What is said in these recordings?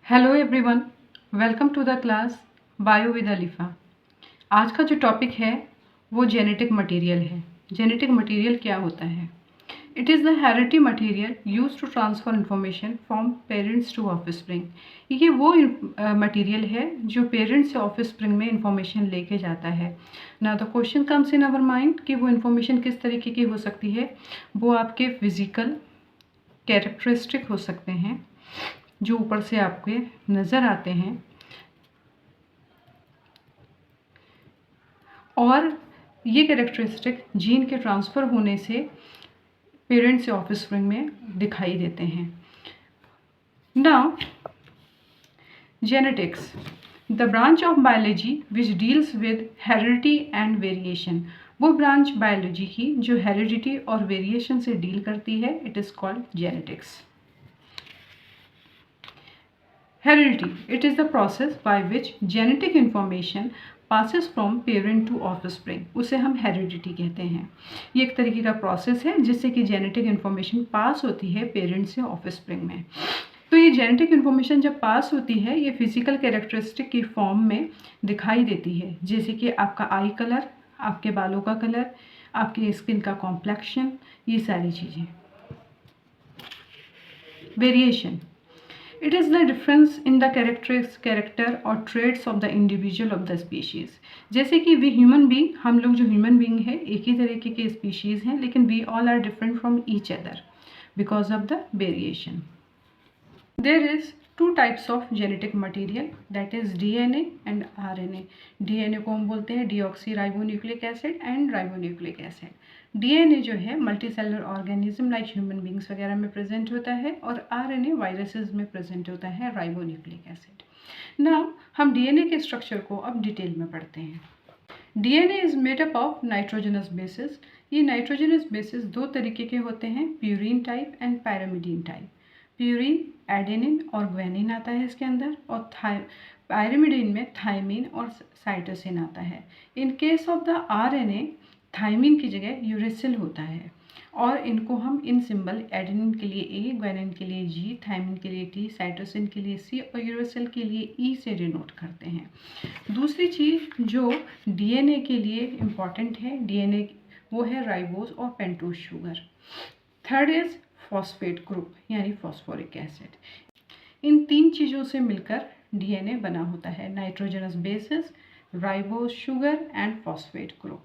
Hello everyone, welcome to the class bio with Alifa. आज का जो टॉपिक है वो जेनेटिक मटेरियल है। जेनेटिक मटेरियल क्या होता है? It is the hereditary material use to transfer information from parents to offspring. ये वो मटेरियल है जो पेरेंट्स से ऑफस्प्रिंग में इंफॉर्मेशन लेके जाता है ना। The question comes in our mind कि वो इंफॉर्मेशन किस तरीके की हो सकती है। वो आपके फिजिकल कैरेक्टरिस्टिक हो सकते हैं जो ऊपर से आपके नज़र आते हैं, और ये कैरेक्टरिस्टिक जीन के ट्रांसफ़र होने से पेरेंट से ऑफस्प्रिंग में दिखाई देते हैं। Now genetics, the branch of biology which deals with heredity and variation. वो ब्रांच बायोलॉजी की जो हेरिडिटी और वेरिएशन से डील करती है, it is called genetics. Heredity, it is the process by which genetic information passes from parent to offspring. उसे हम heredity कहते हैं। ये एक तरीके का प्रोसेस है जिससे कि जेनेटिक इन्फॉर्मेशन पास होती है पेरेंट से ऑफस्प्रिंग में। तो ये जेनेटिक इन्फॉर्मेशन जब पास होती है ये फिजिकल कैरेक्टरिस्टिक की फॉर्म में दिखाई देती है, जैसे कि आपका आई कलर, आपके बालों का कलर, आपकी स्किन का कॉम्प्लेक्शन, ये सारी चीज़ें। Variation, it is the difference in the character or traits of the individual of the species। जैसे कि we human being, हम लोग जो human being है एक ही तरीके के species हैं, लेकिन we all are different from each other because of the variation। There is two types of genetic material, that is DNA and RNA। DNA को हम बोलते हैं deoxyribonucleic acid and ribonucleic acid। DNA जो है multicellular organism like human beings वगैरह में present होता है, और RNA वायरसेस में प्रेजेंट होता है, राइबोन्यूक्लिक एसिड। नाउ हम DNA के स्ट्रक्चर को अब डिटेल में पढ़ते हैं। DNA is made up of nitrogenous bases. ये नाइट्रोजनस बेसिस दो तरीके के होते हैं, purine type and pyrimidine type. Purine adenine और ग्वेनिन आता है इसके अंदर, और पैरामिडीन में थायमिन और साइटोसिन आता है। In case of the RNA thymine की जगह यूरेसिल होता है, और इनको हम इन सिंबल एडेनिन के लिए A, ग्वेनिन के लिए G, थायमिन के लिए T, साइटोसिन के लिए C और यूरेसिल के लिए E से डिनोट करते हैं। दूसरी चीज़ जो DNA के लिए इम्पॉर्टेंट है, DNA वो है राइबोज और pentose sugar. Third is phosphate group यानी फॉस्फोरिक एसिड। इन तीन चीज़ों से मिलकर DNA बना होता है, nitrogenous bases, ribose sugar and phosphate group.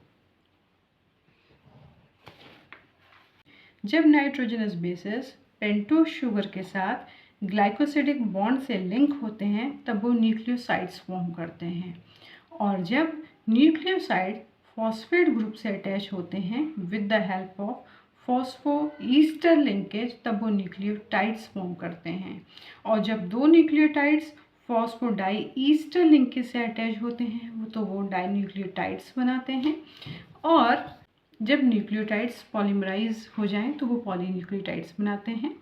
जब नाइट्रोजनस बेसिस पेंटोज शुगर के साथ ग्लाइकोसिडिक बॉन्ड से लिंक होते हैं तब वो न्यूक्लियोसाइड्स फॉर्म करते हैं, और जब न्यूक्लियोसाइड फॉस्फेट ग्रुप से अटैच होते हैं with the help of phospho Easter linkage तब वो न्यूक्लियोटाइड्स फॉर्म करते हैं, और जब दो न्यूक्लियोटाइड्स फॉस्फोडाई ईस्टर लिंकेज से अटैच होते हैं तो वो डाई न्यूक्लियोटाइड्स बनाते हैं, और जब न्यूक्लियोटाइड्स पॉलीमराइज हो जाएं तो वो पॉलीन्यूक्लियोटाइड्स बनाते हैं।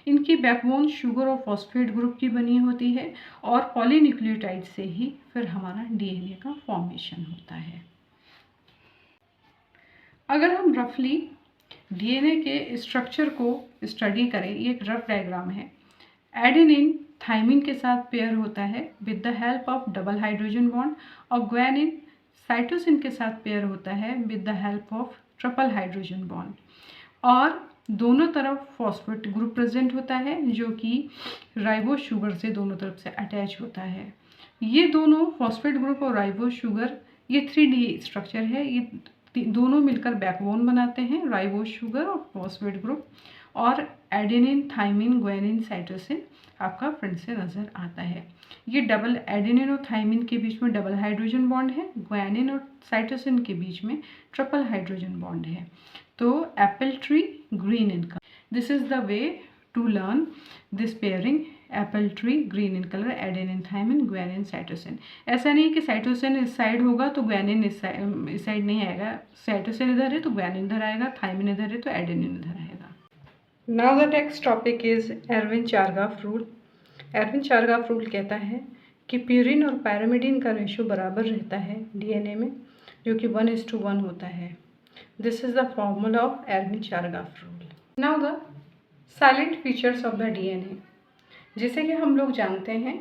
इनकी बैकबोन शुगर और फॉस्फेट ग्रुप की बनी होती है, और पॉलीन्यूक्लियोटाइड से ही फिर हमारा DNA का फॉर्मेशन होता है। अगर हम रफली DNA के स्ट्रक्चर को स्टडी करें, ये एक रफ डायग्राम है। एडेनिन थायमिन के साथ पेयर होता है with the help of double hydrogen bond, और ग्वेनिन साइटोसिन के साथ पेयर होता है with the help of triple hydrogen bond, और दोनों तरफ फॉस्फेट ग्रुप प्रेजेंट होता है जो कि राइबोज शुगर से दोनों तरफ से अटैच होता है। ये दोनों फॉस्फेट ग्रुप और राइबोज शुगर ये 3D स्ट्रक्चर है, ये दोनों मिलकर बैकबोन बनाते हैं, राइबोज शुगर और फॉस्फेट ग्रुप, और एडेनिन थायमिन ग्वेनिन साइटोसिन आपका फ्रंट से नज़र आता है। ये डबल एडेनिन और थायमिन के बीच में डबल हाइड्रोजन बॉन्ड है, ग्वेनिन और साइटोसिन के बीच में ट्रिपल हाइड्रोजन बॉन्ड है। तो apple tree green in colour, this is the way to learn this pairing, apple tree green in colour, adenine thymine guanine cytosine. ऐसा नहीं कि साइटोसिन इस साइड होगा तो ग्वेनिन इस साइड नहीं आएगा, साइटोसिन इधर है तो ग्वेनिन इधर आएगा, थायमिन इधर है तो एडेनिन इधर आएगा। Now the next topic is एर्विन-चारगाफ rule. एर्विन-चारगाफ rule कहता है कि प्यूरिन और पैरामिडीन का रेशो बराबर रहता है DNA में, जो कि 1:1 होता है। This is the formula of एर्विन-चारगाफ rule. Now the salient features of the DNA। जैसे कि हम लोग जानते हैं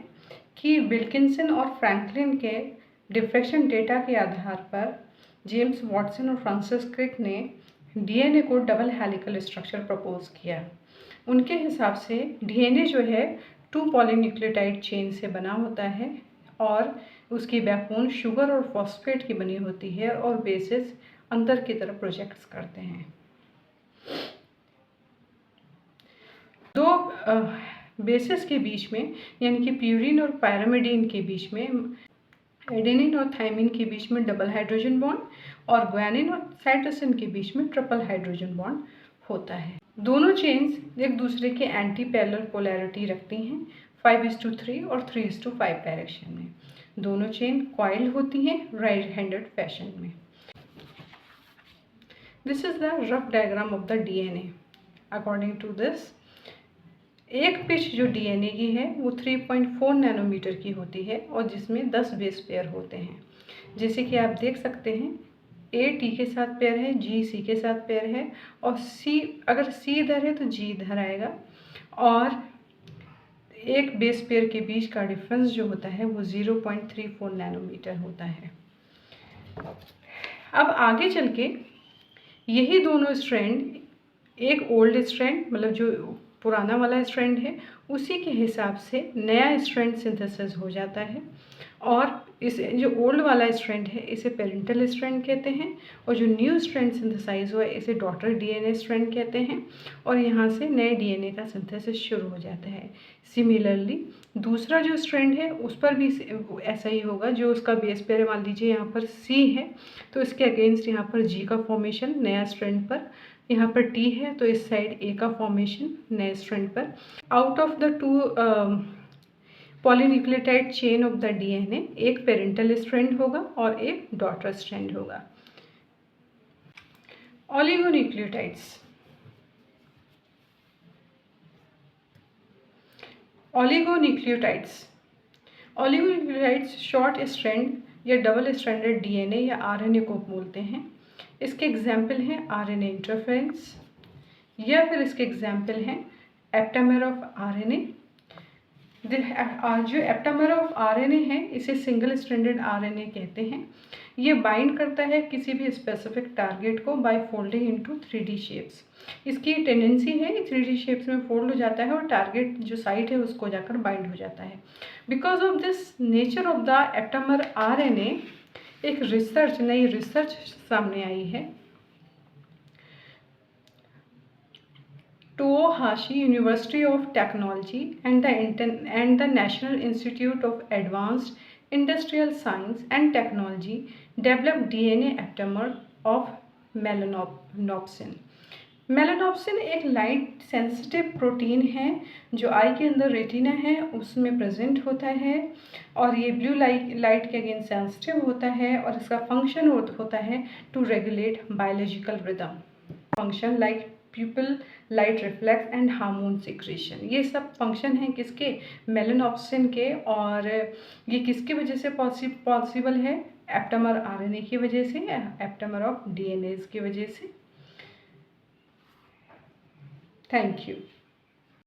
कि विल्किंसन और फ्रैंकलिन के डिफ्रैक्शन डेटा के आधार पर जेम्स वॉटसन और फ्रांसिस क्रिक ने डीएनए को डबल हेलिकल स्ट्रक्चर प्रपोज किया। उनके हिसाब से डीएनए जो है 2 पॉलीन्यूक्लियोटाइड चेन से बना होता है और उसकी बैकबोन शुगर और फॉस्फेट की बनी होती है और बेसिस अंदर की तरफ प्रोजेक्ट्स करते हैं। दो बेसिस के बीच में यानी कि प्यूरिन और पायरामिडीन के बीच में, एडेनिन और थाइमिन के बीच में डबल हाइड्रोजन बॉन्ड और ग्वानिन और साइटोसिन के बीच में ट्रिपल हाइड्रोजन बॉन्ड होता है। दोनों चेन्स एक दूसरे के एंटी पैरेलल पोलैरिटी रखती हैं 5:3 और 3:5 डायरेक्शन में। दोनों चेन कॉइल होती हैं राइट हैंडेड फैशन में। This is the rough diagram of the DNA. According to this, एक पिच जो डीएनए की है वो 3.4 नैनोमीटर की होती है और जिसमें 10 बेस पेयर होते हैं। जैसे कि आप देख सकते हैं, ए टी के साथ पेयर है, जी सी के साथ पेयर है और सी, अगर सी इधर है तो जी इधर आएगा और एक बेस पेयर के बीच का डिफरेंस जो होता है वो 0.34 नैनोमीटर होता है। अब आगे चल के यही दोनों स्ट्रैंड, एक ओल्ड स्ट्रैंड मतलब जो पुराना वाला स्ट्रैंड है उसी के हिसाब से नया स्ट्रैंड सिंथेसिस हो जाता है और इस जो ओल्ड वाला स्ट्रैंड है इसे पेरेंटल स्ट्रैंड कहते हैं और जो न्यू स्ट्रैंड सिंथेसाइज हुआ है इसे डॉटर डीएनए स्ट्रैंड कहते हैं और यहाँ से नए डीएनए का सिंथेसिस शुरू हो जाता है। सिमिलरली दूसरा जो स्ट्रैंड है उस पर भी ऐसा ही होगा। जो उसका बेस पेयर मान लीजिए यहाँ पर सी है तो इसके अगेंस्ट यहाँ पर जी का फॉर्मेशन नया स्ट्रैंड पर, यहाँ पर टी है तो इस साइड ए का फॉर्मेशन नए स्ट्रैंड पर। Out of the 2 polynucleotide chain of the DNA एक पेरेंटल स्ट्रैंड होगा और एक डॉटर स्ट्रैंड होगा। ऑलिगोन्यूक्लियोटाइड्स। ऑलिगोन्यूक्लियोटाइड्स शॉर्ट स्ट्रैंड या डबल स्ट्रैंडेड डीएनए या आरएनए को बोलते हैं। इसके एग्जाम्पल हैं आरएनए इंटरफेरेंस या फिर इसके एग्जाम्पल हैं एप्टामेर ऑफ आरएनए। जो एप्टामेर ऑफ आरएनए है इसे सिंगल स्ट्रैंडेड आरएनए कहते हैं। ये बाइंड करता है किसी भी स्पेसिफिक टारगेट को by folding into 3D shapes. इसकी टेंडेंसी है 3D शेप्स में फोल्ड हो जाता है और टारगेट जो साइट है उसको जाकर बाइंड हो जाता है। Because of this nature of the aptamer RNA एक नई रिसर्च सामने आई है। Toyohashi University of Technology and the National Institute of Advanced Industrial Science and Technology developed DNA aptamer of melanopsin. मेलानोप्सिन एक लाइट सेंसिटिव प्रोटीन है जो आई के अंदर retina है उसमें प्रेजेंट होता है और ये ब्लू लाइट के अगेंस्ट सेंसिटिव होता है और इसका फंक्शन होता है to regulate biological rhythm function like pupil light reflex and hormone secretion. ये सब फंक्शन हैं किसके, मेलानोप्सिन के। और ये किसकी वजह से पॉसिबल है, एप्टामेर आरएनए की वजह से, एप्टामेर ऑफ डीएनए की वजह से। Thank you.